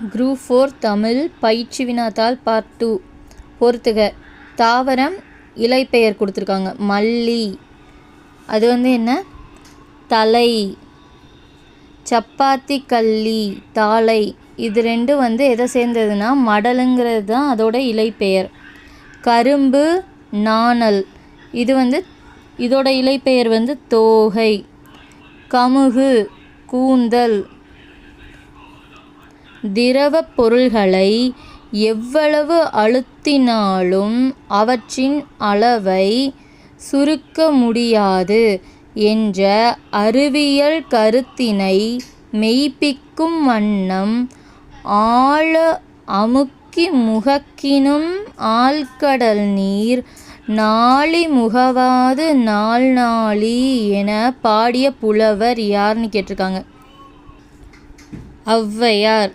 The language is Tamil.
குரூப் 4 தமிழ் பயிற்சி வினாத்தாள் பார்ட் 2 பொறுத்துக. தாவரம் இலைப்பெயர் கொடுத்துருக்காங்க. மல்லி, அது என்ன, தலை. சப்பாத்தி கள்ளி, தாளை. இது ரெண்டும் எதை சேர்ந்ததுன்னா மடலுங்கிறது தான் அதோட இலைப்பெயர். கரும்பு, நாணல். இது இதோட இலைப்பெயர் தோகை. கமுகு, கூந்தல். திரவ பொருள்களை எவ்வளவு அழுத்தினாலும் அவற்றின் அளவை சுருக்க முடியாது என்ற அறிவியல் கருத்தினை மெய்ப்பிக்கும் வண்ணம் ஆழ அமுக்கி முகக்கினும் ஆழ்கடல் நீர் நாளி முகவாது நாள்நாளி என பாடிய புலவர் யார்னு கேட்டிருக்காங்க. ஔவையார்.